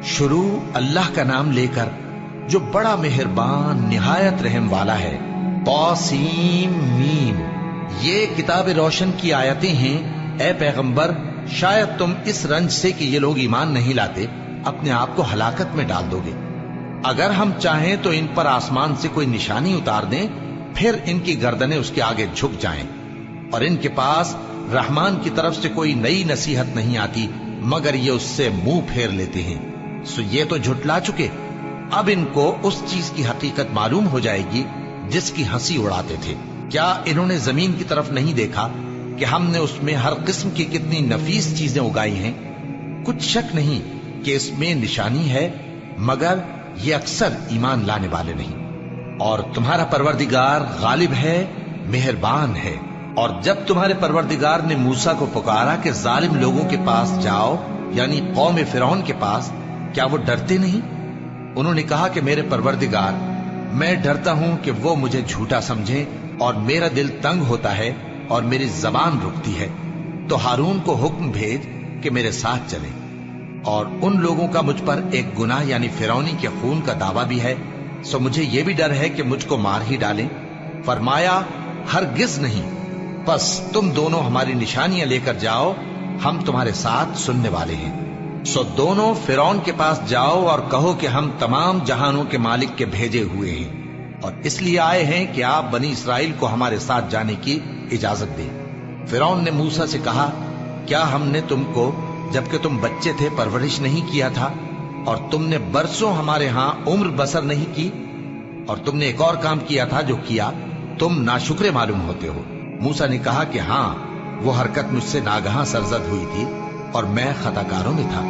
شروع اللہ کا نام لے کر جو بڑا مہربان نہایت رحم والا ہے۔ طاسیم میم، یہ کتاب روشن کی آیتیں ہیں۔ اے پیغمبر، شاید تم اس رنج سے کہ یہ لوگ ایمان نہیں لاتے اپنے آپ کو ہلاکت میں ڈال دو گے۔ اگر ہم چاہیں تو ان پر آسمان سے کوئی نشانی اتار دیں، پھر ان کی گردنیں اس کے آگے جھک جائیں، اور ان کے پاس رحمان کی طرف سے کوئی نئی نصیحت نہیں آتی مگر یہ اس سے منہ پھیر لیتے ہیں۔ سو یہ تو جھٹلا چکے، اب ان کو اس چیز کی حقیقت معلوم ہو جائے گی جس کی ہنسی اڑاتے تھے۔ کیا انہوں نے زمین کی طرف نہیں دیکھا کہ ہم نے اس میں ہر قسم کی کتنی نفیس چیزیں اگائی ہیں؟ کچھ شک نہیں کہ اس میں نشانی ہے، مگر یہ اکثر ایمان لانے والے نہیں۔ اور تمہارا پروردگار غالب ہے، مہربان ہے۔ اور جب تمہارے پروردگار نے موسیٰ کو پکارا کہ ظالم لوگوں کے پاس جاؤ، یعنی قوم فرعون کے پاس، کیا وہ ڈرتے نہیں؟ انہوں نے کہا کہ میرے پروردگار، میں ڈرتا ہوں کہ وہ مجھے جھوٹا سمجھیں، اور میرا دل تنگ ہوتا ہے اور میری زبان رکتی ہے، تو ہارون کو حکم بھیج کہ میرے ساتھ چلے۔ اور ان لوگوں کا مجھ پر ایک گناہ یعنی فرعونی کے خون کا دعویٰ بھی ہے، سو مجھے یہ بھی ڈر ہے کہ مجھ کو مار ہی ڈالیں۔ فرمایا ہرگز نہیں، بس تم دونوں ہماری نشانیاں لے کر جاؤ، ہم تمہارے ساتھ سننے والے ہیں۔ سو دونوں فرعون کے پاس جاؤ اور کہو کہ ہم تمام جہانوں کے مالک کے بھیجے ہوئے ہیں، اور اس لیے آئے ہیں کہ آپ بنی اسرائیل کو ہمارے ساتھ جانے کی اجازت دیں۔ فرعون نے موسیٰ سے کہا، کیا ہم نے تم کو جبکہ تم بچے تھے پرورش نہیں کیا تھا، اور تم نے برسوں ہمارے ہاں عمر بسر نہیں کی؟ اور تم نے ایک اور کام کیا تھا جو کیا، تم ناشکرے معلوم ہوتے ہو۔ موسیٰ نے کہا کہ ہاں، وہ حرکت مجھ سے ناگہاں سرزد ہوئی تھی اور میں خطا کاروں میں تھا۔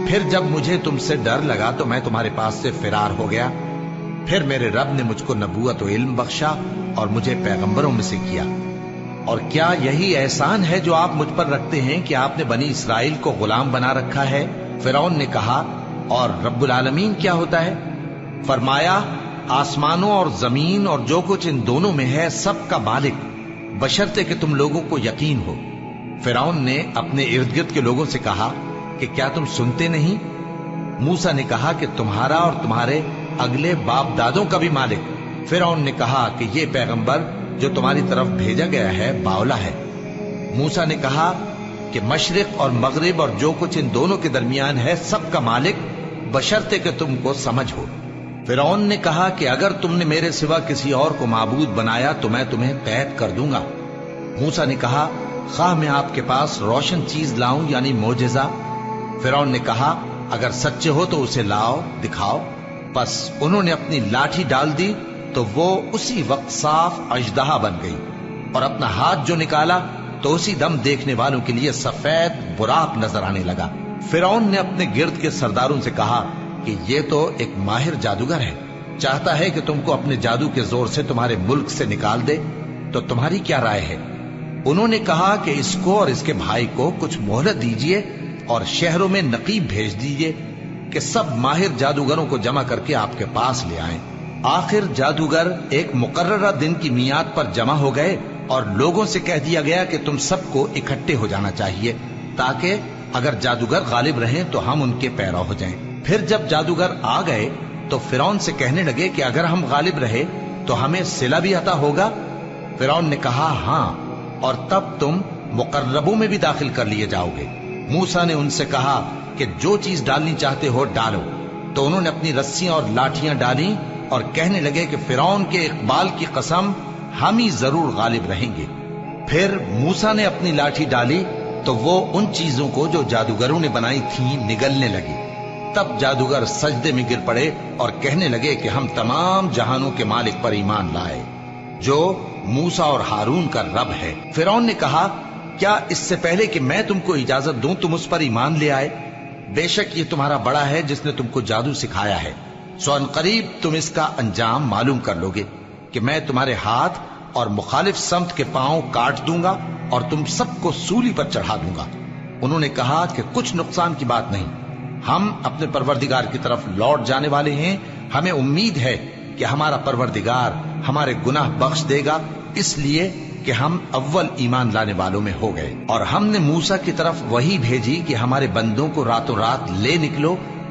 پھر جب مجھے تم سے ڈر لگا تو میں تمہارے پاس سے فرار ہو گیا۔ پھر میرے رب نے مجھ کو نبوت و علم بخشا اور مجھے پیغمبروں میں سے کیا۔ اور کیا یہی احسان ہے جو آپ مجھ پر رکھتے ہیں کہ آپ نے بنی اسرائیل کو غلام بنا رکھا ہے؟ فرعون نے کہا، اور رب العالمین کیا ہوتا ہے؟ فرمایا، آسمانوں اور زمین اور جو کچھ ان دونوں میں ہے سب کا مالک، بشرطے کہ تم لوگوں کو یقین ہو۔ فرعون نے اپنے ارد گرد کے لوگوں سے کہا کہ کیا تم سنتے نہیں؟ موسیٰ نے کہا کہ تمہارا اور تمہارے اگلے باپ دادوں کا بھی مالک۔ فرعون نے کہا کہ یہ پیغمبر جو تمہاری طرف بھیجا گیا ہے باولا ہے۔ موسیٰ نے کہا کہ مشرق اور مغرب اور جو کچھ ان دونوں کے درمیان ہے سب کا مالک، بشرطے کہ تم کو سمجھ ہو۔ فرعون نے کہا کہ اگر تم نے میرے سوا کسی اور کو معبود بنایا تو میں تمہیں قید کر دوں گا۔ موسیٰ نے کہا، خواہ میں آپ کے پاس روشن چیز لاؤں یعنی معجزہ؟ فرعون نے کہا، اگر سچے ہو تو اسے لاؤ، دکھاؤ۔ پس انہوں نے اپنی لاٹھی ڈال دی تو وہ اسی وقت صاف اژدہا بن گئی، اور اپنا ہاتھ جو نکالا تو اسی دم دیکھنے والوں کے لیے سفید براق نظر آنے لگا۔ فرعون نے اپنے گرد کے سرداروں سے کہا کہ یہ تو ایک ماہر جادوگر ہے، چاہتا ہے کہ تم کو اپنے جادو کے زور سے تمہارے ملک سے نکال دے، تو تمہاری کیا رائے ہے؟ انہوں نے کہا کہ اس کو اور اس کے بھائی کو کچھ مہلت دیجیے اور شہروں میں نقیب بھیج دیجیے کہ سب ماہر جادوگروں کو جمع کر کے آپ کے پاس لے آئیں۔ آخر جادوگر ایک مقررہ دن کی میعاد پر جمع ہو گئے اور لوگوں سے کہہ دیا گیا کہ تم سب کو اکٹھے ہو جانا چاہیے تاکہ اگر جادوگر غالب رہیں تو ہم ان کے پیرو ہو جائیں۔ پھر جب جادوگر آ گئے تو فرعون سے کہنے لگے کہ اگر ہم غالب رہے تو ہمیں صلہ بھی عطا ہوگا؟ فرعون نے کہا، ہاں، اور تب تم مقربوں میں بھی داخل کر لیے جاؤ گے۔ موسیٰ نے ان سے کہا کہ جو چیز ڈالنی چاہتے ہو ڈالو، تو انہوں نے اپنی رسیاں اور لاٹھیاں ڈالیں اور کہنے لگے کہ فرعون کے اقبال کی قسم، ہم ہی ضرور غالب رہیں گے۔ پھر موسیٰ نے اپنی لاٹھی ڈالی تو وہ ان چیزوں کو جو جادوگروں نے بنائی تھیں نگلنے لگی۔ تب جادوگر سجدے میں گر پڑے اور کہنے لگے کہ ہم تمام جہانوں کے مالک پر ایمان لائے جو موسیٰ اور ہارون کا رب ہے۔ فرعون نے کہا، کیا اس سے پہلے کہ میں تم کو اجازت دوں تم اس پر ایمان لے آئے؟ بے شک یہ تمہارا بڑا ہے جس نے تم کو جادو سکھایا ہے، سو ان قریب تم اس کا انجام معلوم کر لو گے کہ میں تمہارے ہاتھ اور مخالف سمت کے پاؤں کاٹ دوں گا اور تم سب کو سولی پر چڑھا دوں گا۔ انہوں نے کہا کہ کچھ نقصان کی بات نہیں، ہم اپنے پروردگار کی طرف لوٹ جانے والے ہیں، ہمیں امید ہے کہ ہمارا پروردگار ہمارے گناہ بخش دے گا، اس لیے کہ ہم اول ایمان لانے والوں میں ہو گئے۔ اور ہم نے موسیٰ کی طرف وحی بھیجی کہ ہمارے بندوں کو راتوں رات لے نکلو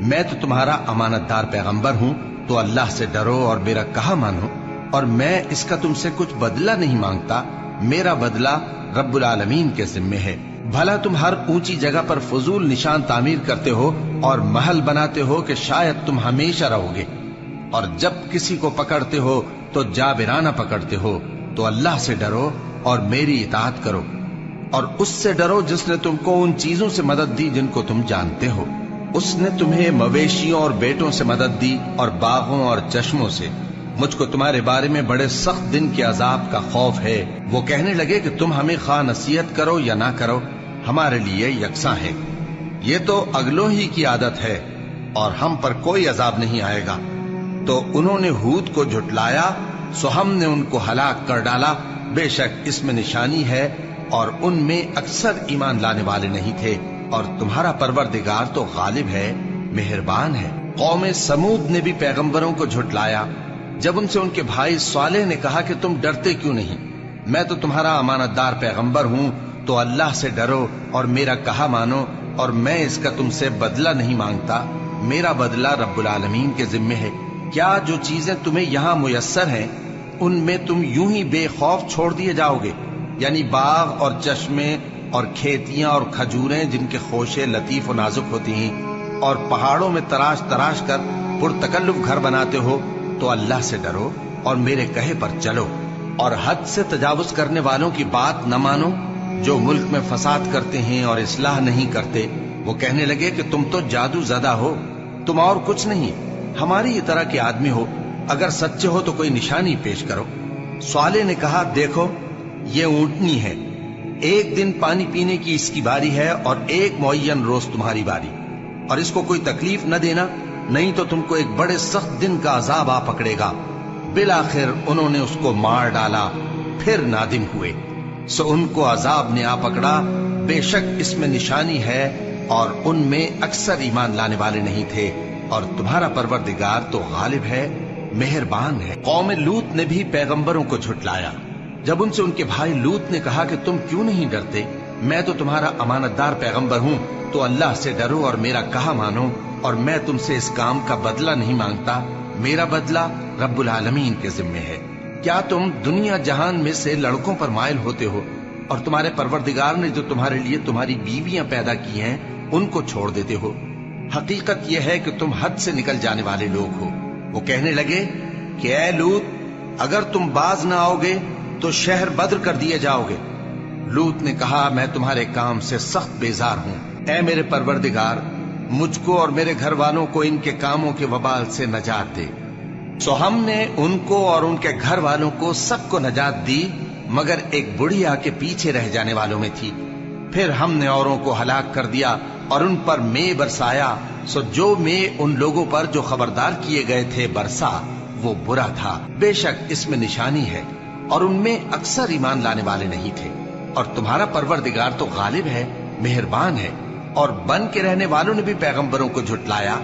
میں تو تمہارا امانت دار پیغمبر ہوں، تو اللہ سے ڈرو اور میرا کہا مانو، اور میں اس کا تم سے کچھ بدلہ نہیں مانگتا، میرا بدلہ رب العالمین کے ذمے ہے۔ بھلا تم ہر اونچی جگہ پر فضول نشان تعمیر کرتے ہو اور محل بناتے ہو کہ شاید تم ہمیشہ رہو گے، اور جب کسی کو پکڑتے ہو تو جابرانہ پکڑتے ہو، تو اللہ سے ڈرو اور میری اطاعت کرو، اور اس سے ڈرو جس نے تم کو ان چیزوں سے مدد دی جن کو تم جانتے ہو۔ اس نے تمہیں مویشیوں اور بیٹوں سے مدد دی اور باغوں اور چشموں سے۔ مجھ کو تمہارے بارے میں بڑے سخت دن کے عذاب کا خوف ہے۔ وہ کہنے لگے کہ تم ہمیں خواہ نصیحت کرو یا نہ کرو، ہمارے لیے یکساں ہے، یہ تو اگلوں ہی کی عادت ہے اور ہم پر کوئی عذاب نہیں آئے گا۔ تو انہوں نے ہود کو جھٹلایا، سو ہم نے ان کو ہلاک کر ڈالا۔ بے شک اس میں نشانی ہے اور ان میں اکثر ایمان لانے والے نہیں تھے، اور تمہارا پروردگار تو غالب ہے، مہربان ہے۔ قوم سمود نے بھی پیغمبروں کو جھٹلایا جب ان سے ان کے بھائی صالح نے کہا کہ تم ڈرتے کیوں نہیں، میں تو تمہارا امانت دار پیغمبر ہوں، تو اللہ سے ڈرو اور میرا کہا مانو، اور میں اس کا تم سے بدلہ نہیں مانگتا، میرا بدلہ رب العالمین کے ذمے ہے۔ کیا جو چیزیں تمہیں یہاں میسر ہیں ان میں تم یوں ہی بے خوف چھوڑ دیے جاؤ گے؟ یعنی باغ اور چشمے اور کھیتیاں اور کھجوریں جن کے خوشے لطیف و نازک ہوتی ہیں، اور پہاڑوں میں تراش تراش کر پرتکلف گھر بناتے ہو، تو اللہ سے ڈرو اور میرے کہے پر چلو، اور حد سے تجاوز کرنے والوں کی بات نہ مانو جو ملک میں فساد کرتے ہیں اور اصلاح نہیں کرتے۔ وہ کہنے لگے کہ تم تو جادو زدہ ہو، تم اور کچھ نہیں، ہماری یہ طرح کے آدمی ہو، اگر سچے ہو تو کوئی نشانی پیش کرو۔ صالح نے کہا، دیکھو یہ اونٹنی ہے، ایک دن پانی پینے کی اس کی باری ہے اور ایک معین روز تمہاری باری، اور اس کو کوئی تکلیف نہ دینا، نہیں تو تم کو ایک بڑے سخت دن کا عذاب آ پکڑے گا۔ بالآخر انہوں نے اس کو مار ڈالا، پھر نادم ہوئے، سو ان کو عذاب نے آ پکڑا۔ بے شک اس میں نشانی ہے اور ان میں اکثر ایمان لانے والے نہیں تھے، اور تمہارا پروردگار تو غالب ہے، مہربان ہے۔ قوم لوط نے بھی پیغمبروں کو جھٹلایا جب ان سے ان کے بھائی لوط نے کہا کہ تم کیوں نہیں ڈرتے، میں تو تمہارا امانت دار پیغمبر ہوں، تو اللہ سے ڈرو اور میرا کہا مانو، اور میں تم سے اس کام کا بدلہ نہیں مانگتا، میرا بدلہ رب العالمین کے ذمے ہے۔ کیا تم دنیا جہان میں سے لڑکوں پر مائل ہوتے ہو، اور تمہارے پروردگار نے جو تمہارے لیے تمہاری بیویاں پیدا کی ہیں ان کو چھوڑ دیتے ہو؟ حقیقت یہ ہے کہ تم حد سے نکل جانے والے لوگ ہو۔ وہ کہنے لگے کہ اے لوط، اگر تم باز نہ آؤ گے تو شہر بدر کر دیے جاؤ گے۔ لوط نے کہا، میں تمہارے کام سے سخت بیزار ہوں، اے میرے پروردگار، مجھ کو اور میرے گھر والوں کو ان کے کاموں کے وبال سے نجات دے۔ سو ہم نے ان کو اور ان کے گھر والوں کو سب کو نجات دی، مگر ایک بڑھیا کے پیچھے رہ جانے والوں میں تھی۔ پھر ہم نے اوروں کو ہلاک کر دیا اور ان پر مے برسایا، سو جو مے ان لوگوں پر جو خبردار کیے گئے تھے برسا، وہ برا تھا۔ بے شک اس میں نشانی ہے اور ان میں اکثر ایمان لانے والے نہیں تھے، اور تمہارا پروردگار تو غالب ہے، مہربان ہے۔ اور بن کے رہنے والوں نے بھی پیغمبروں کو جھٹلایا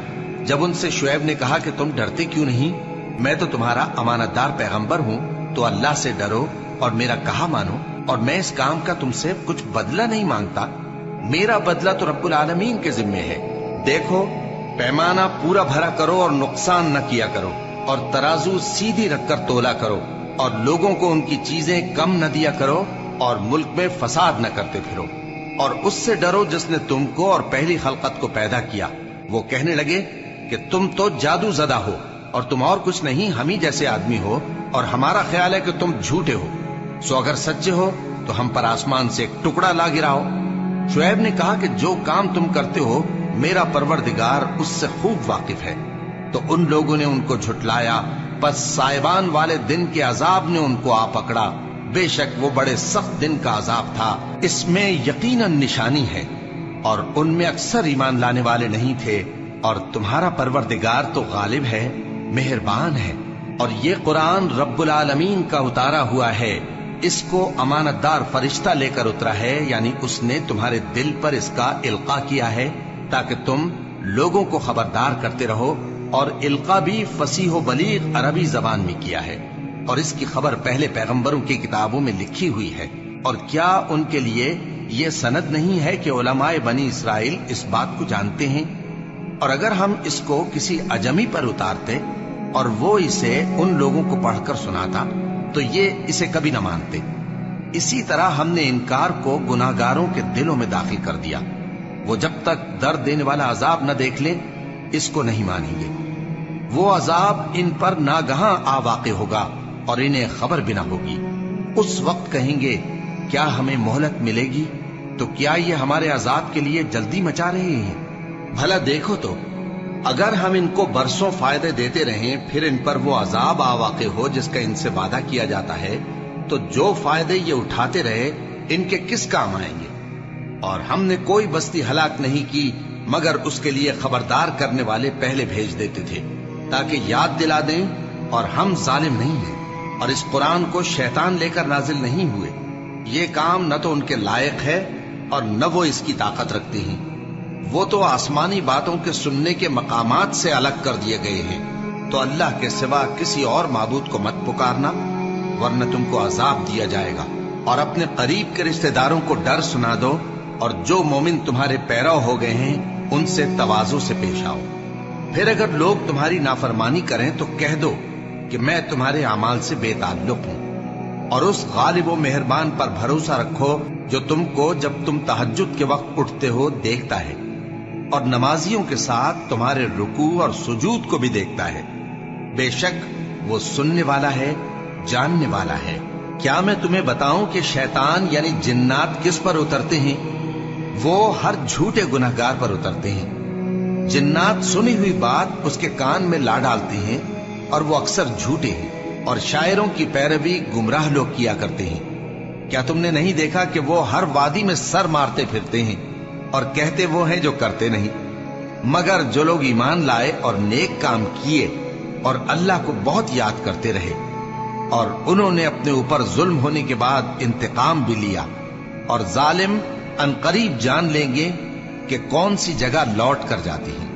جب ان سے شعیب نے کہا کہ تم ڈرتے کیوں نہیں، میں تو تمہارا امانت دار پیغمبر ہوں، تو اللہ سے ڈرو اور میرا کہا مانو، اور میں اس کام کا تم سے کچھ بدلہ نہیں مانگتا، میرا بدلہ تو رب العالمین کے ذمے ہے۔ دیکھو پیمانہ پورا بھرا کرو اور نقصان نہ کیا کرو، اور ترازو سیدھی رکھ کر تولا کرو، اور لوگوں کو ان کی چیزیں کم نہ دیا کرو، اور ملک میں فساد نہ کرتے پھرو، اور اس سے ڈرو جس نے تم کو اور پہلی خلقت کو پیدا کیا۔ وہ کہنے لگے کہ تم تو جادو زدہ ہو، اور تم اور کچھ نہیں، ہم ہی جیسے آدمی ہو، اور ہمارا خیال ہے کہ تم جھوٹے ہو، سو اگر سچے ہو تو ہم پر آسمان سے ایک ٹکڑا لا گراؤ۔ شعیب نے کہا کہ جو کام تم کرتے ہو میرا پروردگار اس سے خوب واقف ہے۔ تو ان لوگوں نے ان کو جھٹلایا، پس سائبان والے دن کے عذاب نے ان کو آ پکڑا، بے شک وہ بڑے سخت دن کا عذاب تھا۔ اس میں یقیناً نشانی ہے اور ان میں اکثر ایمان لانے والے نہیں تھے، اور تمہارا پروردگار تو غالب ہے، مہربان ہے۔ اور یہ قرآن رب العالمین کا اتارا ہوا ہے، اس کو امانت دار فرشتہ لے کر اترا ہے، یعنی اس نے تمہارے دل پر اس کا القاء کیا ہے تاکہ تم لوگوں کو خبردار کرتے رہو، اور القاء بھی فصیح و بلیغ عربی زبان میں کیا ہے، اور اس کی خبر پہلے پیغمبروں کی کتابوں میں لکھی ہوئی ہے۔ اور کیا ان کے لیے یہ سند نہیں ہے کہ علماء بنی اسرائیل اس بات کو جانتے ہیں؟ اور اگر ہم اس کو کسی اجمی پر اتارتے اور وہ اسے ان لوگوں کو پڑھ کر سناتا تو یہ اسے کبھی نہ مانتے. اسی طرح ہم نے انکار کو گناہگاروں کے دلوں میں داخل کر دیا. وہ جب تک درد دینے والا عذاب نہ دیکھ لیں اس کو نہیں مانیں گے. وہ عذاب ان پر ناگہاں آ واقع ہوگا اور انہیں خبر بھی نہ ہوگی. اس وقت کہیں گے کیا ہمیں مہلت ملے گی؟ تو کیا یہ ہمارے عذاب کے لیے جلدی مچا رہے ہیں؟ بھلا دیکھو تو اگر ہم ان کو برسوں فائدے دیتے رہیں پھر ان پر وہ عذاب آ واقع ہو جس کا ان سے وعدہ کیا جاتا ہے تو جو فائدے یہ اٹھاتے رہے ان کے کس کام آئیں گے؟ اور ہم نے کوئی بستی ہلاک نہیں کی مگر اس کے لیے خبردار کرنے والے پہلے بھیج دیتے تھے تاکہ یاد دلا دیں. اور ہم ظالم نہیں ہیں اور اس قرآن کو شیطان لے کر نازل نہیں ہوئے. یہ کام نہ تو ان کے لائق ہے اور نہ وہ اس کی طاقت رکھتے ہیں. وہ تو آسمانی باتوں کے سننے کے مقامات سے الگ کر دیے گئے ہیں. تو اللہ کے سوا کسی اور معبود کو مت پکارنا ورنہ تم کو عذاب دیا جائے گا. اور اپنے قریب کے رشتہ داروں کو ڈر سنا دو اور جو مومن تمہارے پیرو ہو گئے ہیں ان سے تواضع سے پیش آؤ. پھر اگر لوگ تمہاری نافرمانی کریں تو کہہ دو کہ میں تمہارے اعمال سے بے تعلق ہوں. اور اس غالب و مہربان پر بھروسہ رکھو جو تم کو جب تم تہجد کے وقت اٹھتے ہو دیکھتا ہے اور نمازیوں کے ساتھ تمہارے رکوع اور سجود کو بھی دیکھتا ہے. بے شک وہ سننے والا ہے جاننے والا ہے. کیا میں تمہیں بتاؤں کہ شیطان یعنی جنات کس پر اترتے ہیں؟ وہ ہر جھوٹے گنہگار پر اترتے ہیں. جنات سنی ہوئی بات اس کے کان میں لا ڈالتے ہیں اور وہ اکثر جھوٹے ہیں اور شاعروں کی پیروی گمراہ لوگ کیا کرتے ہیں. کیا تم نے نہیں دیکھا کہ وہ ہر وادی میں سر مارتے پھرتے ہیں اور کہتے وہ ہیں جو کرتے نہیں؟ مگر جو لوگ ایمان لائے اور نیک کام کیے اور اللہ کو بہت یاد کرتے رہے اور انہوں نے اپنے اوپر ظلم ہونے کے بعد انتقام بھی لیا اور ظالم عنقریب جان لیں گے کہ کون سی جگہ لوٹ کر جاتی ہیں.